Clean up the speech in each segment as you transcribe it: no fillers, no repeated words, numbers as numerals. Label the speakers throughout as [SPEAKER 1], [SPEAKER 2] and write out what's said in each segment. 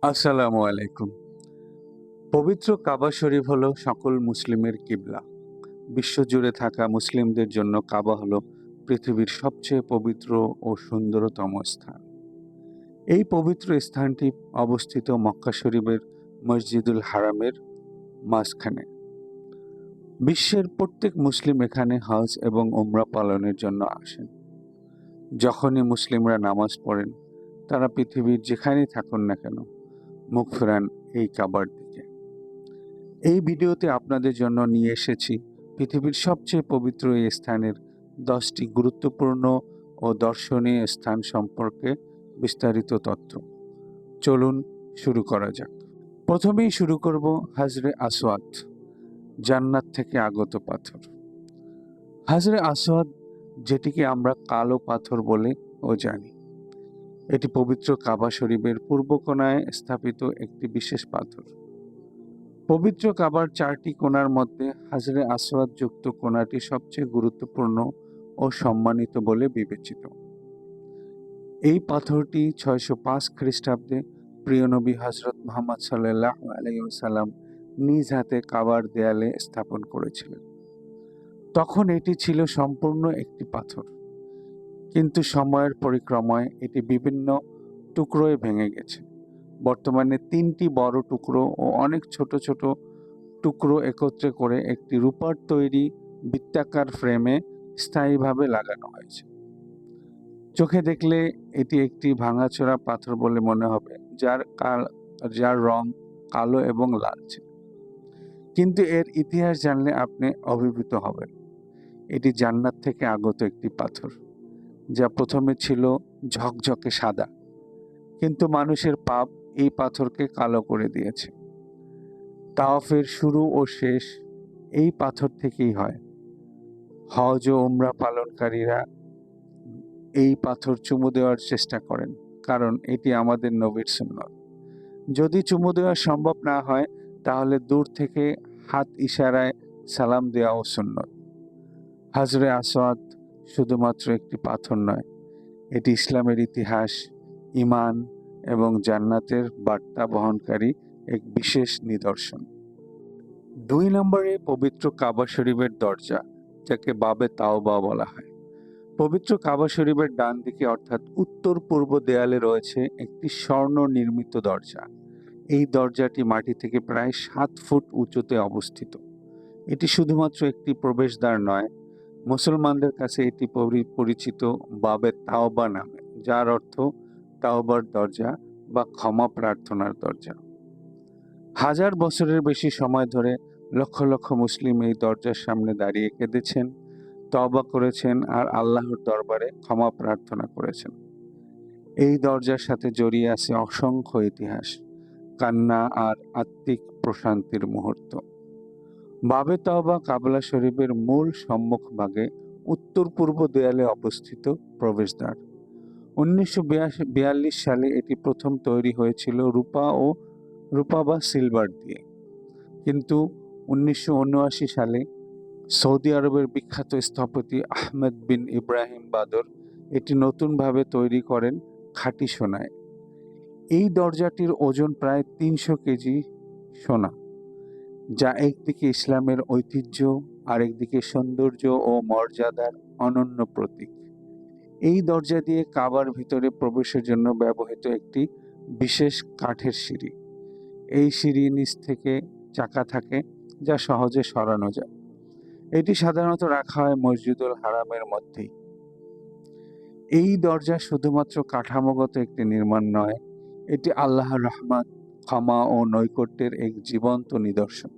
[SPEAKER 1] আসসালামু আলাইকুম। পবিত্র কাবা শরীফ হলো সকল মুসলিমের কিবলা। বিশ্বজুড়ে থাকা মুসলিমদের জন্য কাবা হলো পৃথিবীর সবচেয়ে পবিত্র ও সুন্দরতম স্থান। এই পবিত্র স্থানটি অবস্থিত মক্কা শরীফের মসজিদুল হারামের মাঝখানে। বিশ্বের প্রত্যেক মুসলিম এখানে হজ এবং উমরা পালনের জন্য আসেন। যখনই মুসলিমরা নামাজ পড়েন, তারা পৃথিবীর যেখানেই থাকুন না কেন, মুখ ফেরান এই কাবার দিকে। এই ভিডিওতে আপনাদের জন্য নিয়ে এসেছি পৃথিবীর সবচেয়ে পবিত্র এই স্থানের 10টি গুরুত্বপূর্ণ ও দর্শনীয় স্থান সম্পর্কে বিস্তারিত তথ্য। চলুন শুরু করা যাক। প্রথমেই শুরু করব হাজরে আসওয়াদ, জান্নাত থেকে আগত পাথর। হাজরে আসওয়াদ, যেটিকে আমরা কালো পাথর বলে ও জানি, এটি পবিত্র কাবা শরীফের পূর্ব কোণায় স্থাপিত একটি বিশেষ পাথর। পবিত্র কাবার 4টি কোণার মধ্যে হাজরে আসওয়াদ যুক্ত কোণাটি সবচেয়ে গুরুত্বপূর্ণ ও সম্মানিত বলে বিবেচিত। এই পাথরটি 605 খ্রিস্টাব্দে প্রিয় নবী হযরত মুহাম্মদ সাল্লাল্লাহু আলাইহি ওয়াসাল্লাম নিজ হাতে কাবার দেয়ালে স্থাপন করেছিলেন। তখন এটি ছিল সম্পূর্ণ একটি পাথর, কিন্তু সময়ের পরিক্রমায় এটি বিভিন্ন টুকরোয় ভেঙে গেছে। বর্তমানে 3টি বড় টুকরো ও অনেক ছোট ছোট টুকরো একত্রে করে একটি রূপার তৈরি বৃত্তাকার ফ্রেমে স্থায়ীভাবে লাগানো হয়েছে। চোখে দেখলে এটি একটি ভাঙাচোরা পাথর বলে মনে হবে, যার রং কালো এবং লালচে। কিন্তু এর ইতিহাস জানলে আপনি অভিভূত হবেন। এটি জান্নাত থেকে আগত একটি পাথর, যা প্রথমে ছিল ঝকঝকে সাদা, কিন্তু মানুষের পাপ এই পাথরকে কালো করে দিয়েছে। তাওয়াফের শুরু ও শেষ এই পাথর থেকেই হয়। হজ ও উমরা পালনকারীরা এই পাথর চুমু দেওয়ার চেষ্টা করেন, কারণ এটি আমাদের নবীর সুন্নত। যদি চুমু দেওয়া সম্ভব না হয়, তাহলে দূর থেকে হাত ইশারায় সালাম দেওয়াও সুন্নত। হাজরে আসওয়াদ শুধুমাত্র একটি পাথর নয়, এটি ইসলামের ইতিহাস, ঈমান এবং জান্নাতের বার্তা বহনকারী এক বিশেষ নিদর্শন। 2 নম্বরে পবিত্র কাবা শরীফের দরজা, যাকে বাবে তাওবা বলা হয়। পবিত্র কাবা শরীফের ডান দিকে অর্থাৎ উত্তর পূর্ব দেয়ালে রয়েছে একটি স্বর্ণ নির্মিত দরজা। এই দরজাটি মাটি থেকে প্রায় 7 ফুট উঁচুতে অবস্থিত। এটি শুধুমাত্র একটি প্রবেশদ্বার নয়, মুসলমানদের কাছে এটি পরিচিত বাবে তাওবা নামে, যার অর্থ তাওবার দরজা বা ক্ষমা প্রার্থনার দরজা। হাজার বছরের বেশি সময় ধরে লক্ষ লক্ষ মুসলিম এই দরজার সামনে দাঁড়িয়ে কেঁদেছেন, তওবা করেছেন আর আল্লাহর দরবারে ক্ষমা প্রার্থনা করেছেন। এই দরজার সাথে জড়িয়ে আছে অসংখ্য ইতিহাস, কান্না আর আত্মিক প্রশান্তির মুহূর্ত। বাবে তাওবা কাবা শরীফের মূল সম্মুখভাগে উত্তর পূর্ব দেয়ালে অবস্থিত প্রবেশদ্বার। 1942 সালে এটি প্রথম তৈরি হয়েছিল রূপা বা সিলভার দিয়ে, কিন্তু 1979 সালে সৌদি আরবের বিখ্যাত স্থপতি আহমেদ বিন ইব্রাহিম বাদর এটি নতুনভাবে তৈরি করেন খাঁটি সোনায়। এই দরজাটির ওজন প্রায় 300 কেজি সোনা, যা একদিকে ইসলামের ঐতিহ্য, আরেকদিকে সৌন্দর্য ও মর্যাদার অনন্য প্রতীক। এই দরজা দিয়ে কাবার ভিতরে প্রবেশের জন্য ব্যবহৃত একটি বিশেষ কাঠের সিঁড়ি। এই সিঁড়ির নিচ থেকে চাকা থাকে, যা সহজে সরানো যায়। এটি সাধারণত রাখা হয় মসজিদুল হারামের মধ্যেই। এই দরজা শুধুমাত্র কাঠামোগত একটি নির্মাণ নয়, এটি আল্লাহর রহমত, ক্ষমা ও নৈকট্যের এক জীবন্ত নিদর্শন।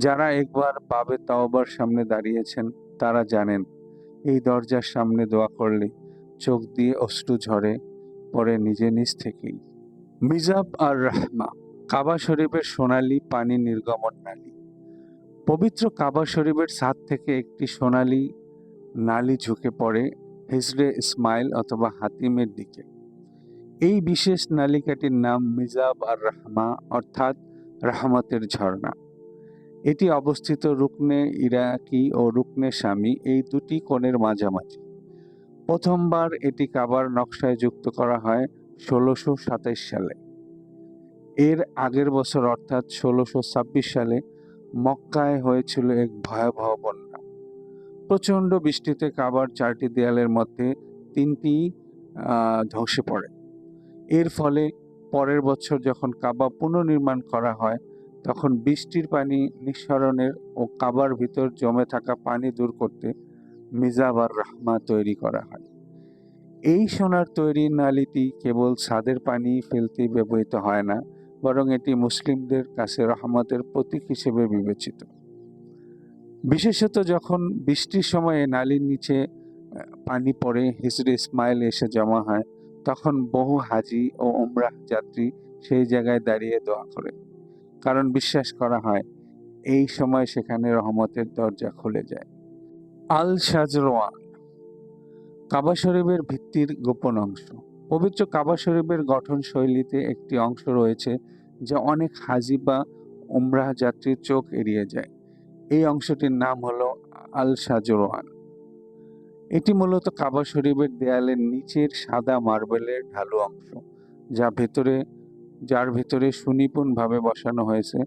[SPEAKER 1] যারা একবার বাবে তাওবার সামনে দাঁড়িয়েছেন, তারা জানেন এই দরজার সামনে দোয়া করলে চোখ দিয়ে অশ্রু ঝরে পড়ে নিজ থেকেই। মিজাব আর রাহমা, কাবা শরীফের সোনালী পানি নির্গমন নালী। পবিত্র কাবা শরীফের ছাদ থেকে একটি সোনালী নালী ঝুঁকে পড়ে হিজরে ইসমাইল অথবা হাতিমের দিকে। এই বিশেষ নালিকাটির নাম মিজাব আর রাহমা, অর্থাৎ রাহমতের ঝর্ণা। এটি অবস্থিত রুকনে ইরাকি ও রুকনে শামি, এই দুটি কোণের মাঝামাঝি। প্রথমবার এটি কাবার নকশায় যুক্ত করা হয় 1627 সালে। এর আগের বছর অর্থাৎ ১৬২৬ সালে মক্কায় হয়েছিল এক ভয়াবহ বন্যা। প্রচণ্ড বৃষ্টিতে কাবার ৪টি দেয়ালের মধ্যে ৩টি ধসে পড়ে। এর ফলে পরের বছর যখন কাবা পুনর্নির্মাণ করা হয়, তখন বৃষ্টির পানি নিঃসরণের ও কাবার ভিতর জমে থাকা পানি দূর করতে মিজাব আর রাহমা তৈরি করা হয়। এই সোনার তৈরি নালীটি কেবল ছাদের পানি ফেলতেই ব্যবহৃত হয় না, বরং এটি মুসলিমদের কাছে রহমতের প্রতীক হিসেবে বিবেচিত। বিশেষত যখন বৃষ্টির সময়ে নালীর নিচে পানি পড়ে হিজরে ইসমাইল এসে জমা হয়, তখন বহু হাজি ও উমরাহ যাত্রী সেই জায়গায় দাঁড়িয়ে দোয়া করে, কারণ বিশ্বাস করা হয় এই সময় সেখানে রহমতের দরজা খুলে যায়। আল শাজরওয়ান, কাবা শরীফের ভিত্তির গোপন অংশ। পবিত্র কাবা শরীফের গঠন শৈলীতে একটি অংশ রয়েছে যা অনেক হাজি বা উমরাহ যাত্রীর চোখ এড়িয়ে যায়। এই অংশটির নাম হলো আল শাজরওয়ান। এটি মূলত কাবা শরীফের দেয়ালের নিচের সাদা মার্বেলের ঢালু অংশ, যার ভেতরে সুনিপুণভাবে বসানো হয়েছে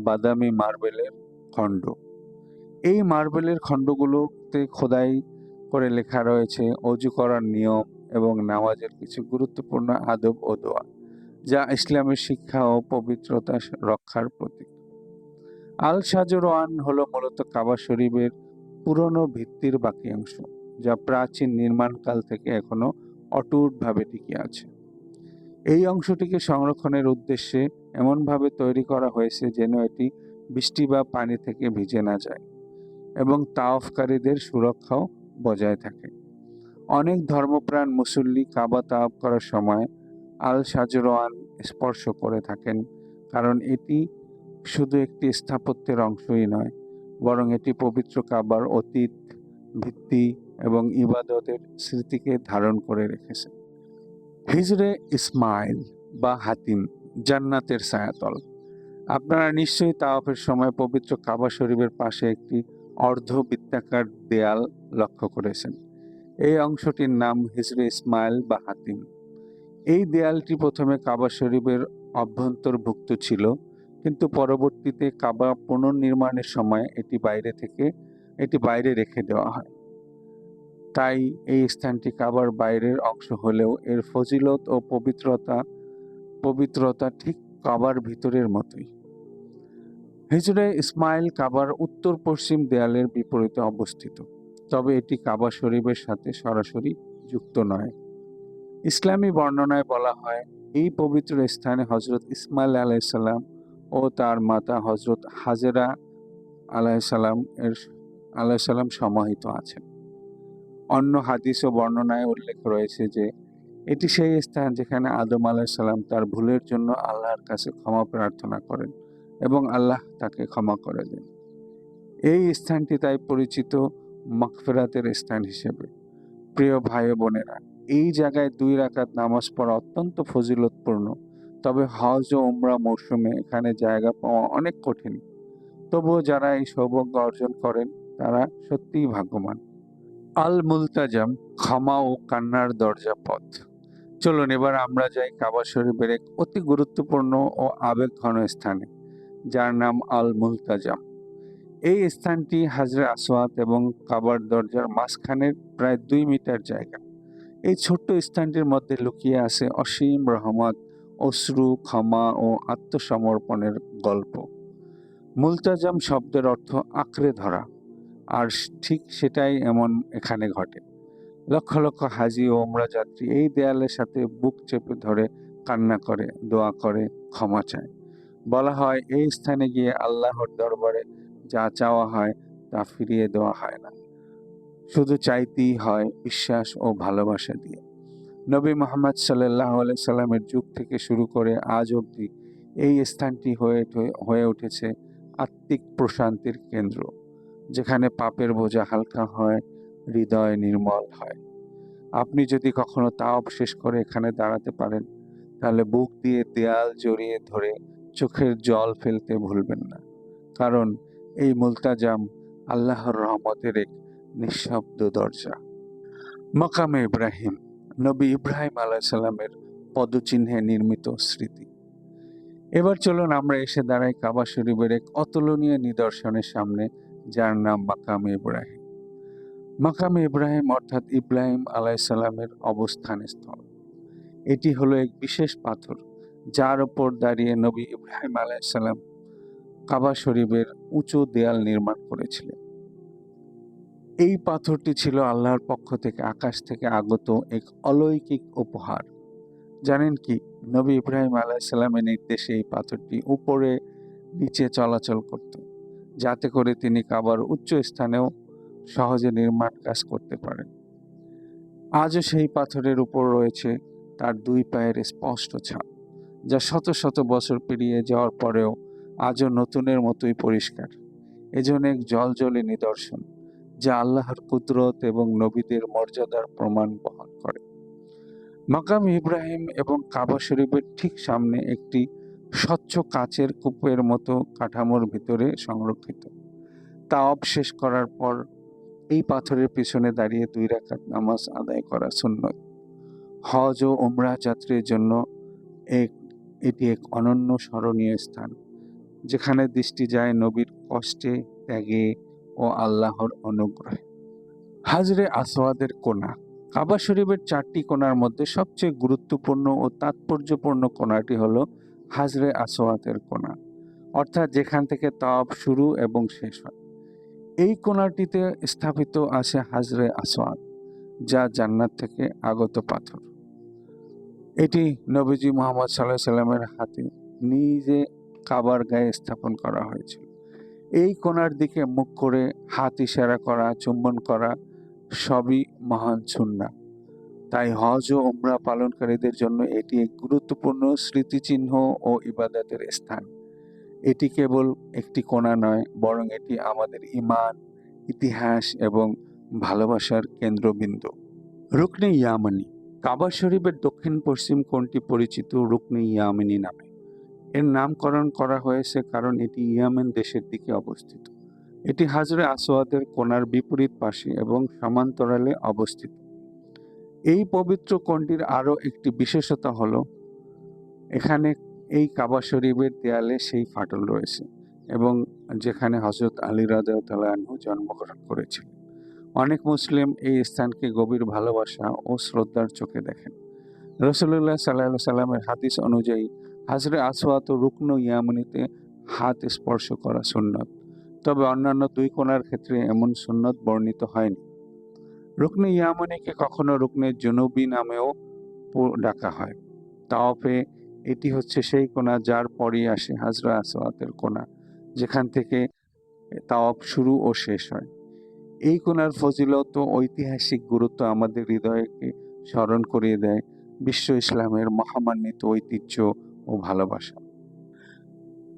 [SPEAKER 1] বাদামি মার্বেলের খণ্ড। এই মার্বেলের খণ্ডগুলোতে খোদাই করে লেখা রয়েছে অজু করার নিয়ম এবং নামাজের কিছু গুরুত্বপূর্ণ আদব ও দোয়া, যা ইসলামের শিক্ষা ও পবিত্রতা রক্ষার প্রতীক। আল শাজরওয়ান হলো মূলত কাবা শরীফের পুরনো ভিত্তির বাকি অংশ, যা প্রাচীন নির্মাণকাল থেকে এখনো অটুটভাবে টিকে আছে। এই অংশটিকে সংরক্ষণের উদ্দেশ্যে এমনভাবে তৈরি করা হয়েছে যেন এটি বৃষ্টি বা পানি থেকে ভিজে না যায় এবং তাওয়াফকারীদের সুরক্ষাও বজায় থাকে। অনেক ধর্মপ্রাণ মুসল্লি কাবা তাওয়াফ করার সময় আল শাজরওয়ান স্পর্শ করে থাকেন, কারণ এটি শুধু একটি স্থাপত্যের অংশই নয়, বরং এটি পবিত্র কাবার অতীত, ভিত্তি এবং ইবাদতের স্মৃতিকে ধারণ করে রেখেছে। হিজরে ইসমাইল বা হাতিম, জান্নাতের ছায়াতল। আপনারা নিশ্চয়ই তাওয়াফের সময় পবিত্র কাবা শরীফের পাশে একটি অর্ধবৃত্তাকার দেয়াল লক্ষ্য করেছেন। এই অংশটির নাম হিজরে ইসমাইল বা হাতিম। এই দেয়ালটি প্রথমে কাবা শরীফের অভ্যন্তর্ভুক্ত ছিল, কিন্তু পরবর্তীতে কাবা পুনর্নির্মাণের সময় এটি বাইরে রেখে দেওয়া হয়। তাই এই স্থানটি কাবার বাইরের অংশ হলেও এর ফজিলত ও পবিত্রতা ঠিক কাবার ভিতরের মতোই। হিজরে ইসমাইল কাবার উত্তর পশ্চিম দেয়ালের বিপরীতে অবস্থিত, তবে এটি কাবা শরীফের সাথে সরাসরি যুক্ত নয়। ইসলামী বর্ণনায় বলা হয়, এই পবিত্র স্থানে হজরত ইসমাইল আলাইসাল্লাম ও তার মাতা হজরত হাজেরা আলাইসাল্লাম সমাহিত আছেন। অন্য হাদিস ও বর্ণনায় উল্লেখ রয়েছে যে এটি সেই স্থান যেখানে আদম আলাইসাল্লাম তার ভুলের জন্য আল্লাহর কাছে ক্ষমা প্রার্থনা করেন এবং আল্লাহ তাকে ক্ষমা করে দেন। এই স্থানটি তাই পরিচিত মাগফিরাতের স্থান হিসেবে। প্রিয় ভাই ও বোনেরা, এই জায়গায় 2 রাকাত নামাজ পড়া অত্যন্ত ফজিলতপূর্ণ, তবে হজ ও উমরা মৌসুমে এখানে জায়গা পাওয়া অনেক কঠিন। তবুও যারা এই সৌভাগ্য অর্জন করেন তারা সত্যিই ভাগ্যবান। আল মুলতাজাম, ক্ষমা ও কান্নার দরজা পথ। চলুন এবার আমরা যাই কাবা শরীফের এক অতি গুরুত্বপূর্ণ ও আবেগঘন স্থানে, যার নাম আল মুলতাজাম। এই স্থানটি হাজরে আসওয়াদ এবং কাবার দরজার মাঝখানের প্রায় 2 মিটার জায়গা। এই ছোট্ট স্থানটির মধ্যে লুকিয়ে আছে অসীম রহমত, অশ্রু, ক্ষমা ও আত্মসমর্পণের গল্প। মুলতাজাম শব্দের অর্থ আঁকড়ে ধরা, আর ঠিক সেটাই এখানে ঘটে। লক্ষ লক্ষ হাজি ও উমরা যাত্রী এই দেয়ালের সাথে বুক চেপে ধরে কান্না করে, দোয়া করে, ক্ষমা চায়। বলা হয় এই স্থানে গিয়ে আল্লাহর দরবারে যা চাওয়া হয় তা ফিরিয়ে দেওয়া হয় না, শুধু চাইতেই হয় বিশ্বাস ও ভালোবাসা দিয়ে। নবী মুহাম্মদ সাল্লাল্লাহু আলাইহি সাল্লামের যুগ থেকে শুরু করে আজ অবধি এই স্থানটি হয়ে উঠেছে আত্মিক প্রশান্তির কেন্দ্র, যেখানে পাপের বোঝা হালকা হয়, হৃদয় নির্মল হয়। আপনি যদি কখনো তাওয়াফ শেষ করে এখানে দাঁড়াতে পারেন, তাহলে বুক দিয়ে দেয়াল জড়িয়ে ধরে চোখের জল ফেলতে ভুলবেন না, কারণ এই মুলতাজাম আল্লাহর রহমতের এক নিঃশব্দ দরজা। মাকামে ইব্রাহিম, নবী ইব্রাহিম আলাইহিস সালামের পদচিহ্নে নির্মিত স্মৃতি। এবার চলুন আমরা এসে দাঁড়াই কাবা শরীফের এক অতুলনীয় নিদর্শনের সামনে, যার নাম মাকামে ইব্রাহিম। মাকামে ইব্রাহিম অর্থাৎ ইব্রাহিম আলাইসাল্লামের অবস্থান স্থল। এটি হলো এক বিশেষ পাথর, যার উপর দাঁড়িয়ে নবী ইব্রাহিম আলাইসাল্লাম কাবা শরীফের উঁচু দেয়াল নির্মাণ করেছিলেন। এই পাথরটি ছিল আল্লাহর পক্ষ থেকে আকাশ থেকে আগত এক অলৌকিক উপহার। জানেন কি, নবী ইব্রাহিম আলাইসাল্লামের নির্দেশে এই পাথরটি উপরে নিচে চলাচল করত, যাতে করে তিনি কাবার উচ্চ স্থানেও সহজে নির্মাণ কাজ করতে পারেন। আজও সেই পাথরের উপর রয়েছে তার দুই পায়ের স্পষ্ট ছাপ, যা শত শত বছর পেরিয়ে যাওয়ার পরেও আজও নতুনের মতোই পরিষ্কার। এজন্য এক জলজলে নিদর্শন, যা আল্লাহর কুদরত এবং নবীদের মর্যাদার প্রমাণ বহন করে। মাকাম ইব্রাহিম এবং কাবা শরীফের ঠিক সামনে একটি স্বচ্ছ কাচের কূপের মতো কাঠামোর ভিতরে সংরক্ষিত। তাওয়াফ শেষ করার পর এই পাথরের পিছনে দাঁড়িয়ে 2 রাকাত নামাজ আদায় করা সুন্নত। হজ ও উমরাহ যাত্রীর জন্য এটি এক অনন্য স্মরণীয় স্থান, যেখানে দৃষ্টি যায় নবীর কষ্টে, ত্যাগে ও আল্লাহর অনুগ্রহে। হাজরে আসওয়াদের কোণা। কাবা শরীফের 4টি কোণার মধ্যে সবচেয়ে গুরুত্বপূর্ণ ও তাৎপর্যপূর্ণ কোণাটি হলো হাজরে আসওয়াদের কোণা, অর্থাৎ যেখান থেকে তাওয়াফ শুরু এবং শেষ হয়। এই কোণাটিতে স্থাপিত আছে হাজরে আসওয়াদ, যা জান্নাত থেকে আগত পাথর। এটি নবীজি মুহাম্মদ সাল্লাল্লাহু আলাইহি সাল্লামের হাতে নিজে কাবার গায়ে স্থাপন করা হয়েছিল। এই কোণার দিকে মুখ করে হাত ইশারা করা, চুম্বন করা সবই মহান সুন্নাহ। তাই হজ ও উমরা পালনকারীদের জন্য এটি এক গুরুত্বপূর্ণ স্মৃতিচিহ্ন ও ইবাদতের স্থান। এটি কেবল একটি কোণা নয়, বরং এটি আমাদের ঈমান, ইতিহাস এবং ভালোবাসার কেন্দ্রবিন্দু। রুকনে ইয়ামানি। কাবা শরীফের দক্ষিণ পশ্চিম কোণটি পরিচিত রুকনে ইয়ামানি নামে। এর নামকরণ করা হয়েছে কারণ এটি ইয়েমেন দেশের দিকে অবস্থিত। এটি হাজরে আসওয়াদের কোণার বিপরীত পাশে এবং সমান্তরালে অবস্থিত। এই পবিত্র কোণটির আরও একটি বিশেষতা হলো, এখানে এই কাবা শরীফের দেয়ালে সেই ফাটল রয়েছে এবং যেখানে হযরত আলী রাদিয়াল্লাহু আনহু জন্মগ্রহণ করেছিলেন। অনেক মুসলিম এই স্থানকে গভীর ভালোবাসা ও শ্রদ্ধার চোখে দেখেন। রাসূলুল্লাহ সাল্লাল্লাহু আলাইহি সাল্লামের হাদিস অনুযায়ী হাজরে আসওয়াদ ও রুকন ইয়ামানিতে হাত স্পর্শ করা সুন্নত, তবে অন্যান্য 2 কোণার ক্ষেত্রে এমন সুন্নত বর্ণিত হয়নি। রুকনে ইয়ামানিকে কখনো রুকনে জুনুবি নামেও ডাকা হয়। তাওয়াফে এটি হচ্ছে সেই কোণা যার পরই আসে হাজরে আসওয়াদের কোণা, যেখান থেকে তাওয়াফ শুরু ও শেষ হয়। এই কোণার ফজিলত ও ঐতিহাসিক গুরুত্ব আমাদের হৃদয়কে স্মরণ করিয়ে দেয় বিশ্ব ইসলামের মহামান্বিত ঐতিহ্য ও ভালোবাসা।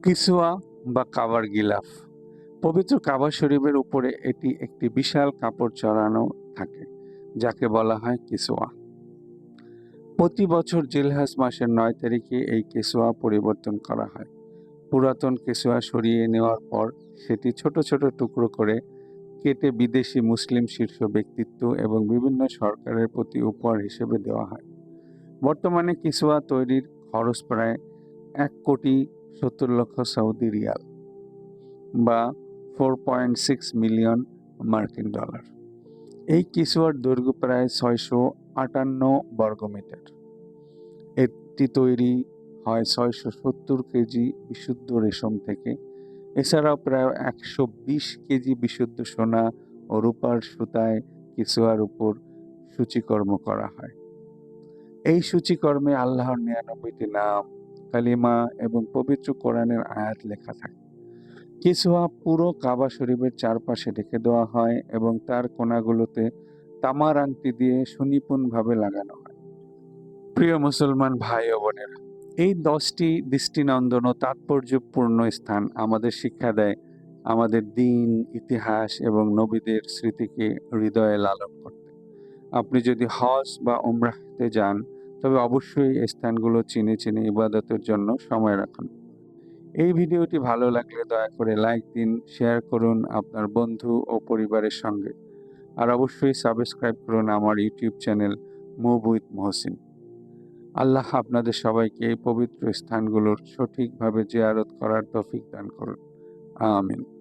[SPEAKER 1] কিসওয়া বা কাবার গিলাফ। পবিত্র কাবা শরীফের উপরে এটি একটি বিশাল কাপড় চড়ানো থাকে, যাকে বলা হয় কিসওয়া। প্রতি বছর জিলহজ মাসের 9 তারিখে এই কিসওয়া পরিবর্তন করা হয়। পুরাতন কিসওয়া সরিয়ে নেওয়ার পর সেটি ছোট ছোট টুকরো করে কেটে বিদেশি মুসলিম শীর্ষ ব্যক্তিত্ব এবং বিভিন্ন সরকারের প্রতি উপহার হিসেবে দেওয়া হয়। বর্তমানে কিসওয়া তৈরির খরচ প্রায় 1,70,00,000 সৌদি রিয়াল বা 4.6 মিলিয়ন মার্কিন ডলার। এই কিসওয়ার দৈর্ঘ্য প্রায় 658 বর্গমিটার। এটি তৈরি হয় 670 কেজি বিশুদ্ধ রেশম থেকে। এছাড়াও প্রায় 120 কেজি বিশুদ্ধ সোনা ও রূপার সুতায় কিসওয়ার উপর সূচিকর্ম করা হয়। এই সূচিকর্মে আল্লাহর 99টি নাম, কালিমা এবং পবিত্র কোরআনের আয়াত লেখা থাকে। কিসওয়া পুরো কাবা শরীফের চারপাশে ঢেকে দেওয়া হয় এবং তার কোণাগুলোতে তামার আংটি দিয়ে সুনিপুণভাবে লাগানো হয়। প্রিয় মুসলমান ভাই ও বোনেরা, এই 10টি দৃষ্টিনন্দন ও তাৎপর্যপূর্ণ স্থান আমাদের শিক্ষা দেয় আমাদের দ্বীন, ইতিহাস এবং নবীদের স্মৃতিকে হৃদয়ে লালন করতে। আপনি যদি হজ বা উমরাহতে যান, তবে অবশ্যই এই স্থানগুলো চিনে চিনে ইবাদতের জন্য সময় রাখুন। এই ভিডিওটি ভালো লাগলে দয়া করে লাইক দিন, শেয়ার করুন আপনার বন্ধু ও পরিবারের সঙ্গে, আর অবশ্যই সাবস্ক্রাইব করুন আমার YouTube channel move with Mohsin. আল্লাহ আপনাদের সবাইকে এই পবিত্র স্থানগুলোর সঠিকভাবে জিয়ারত করার তৌফিক দান করুন। আমিন।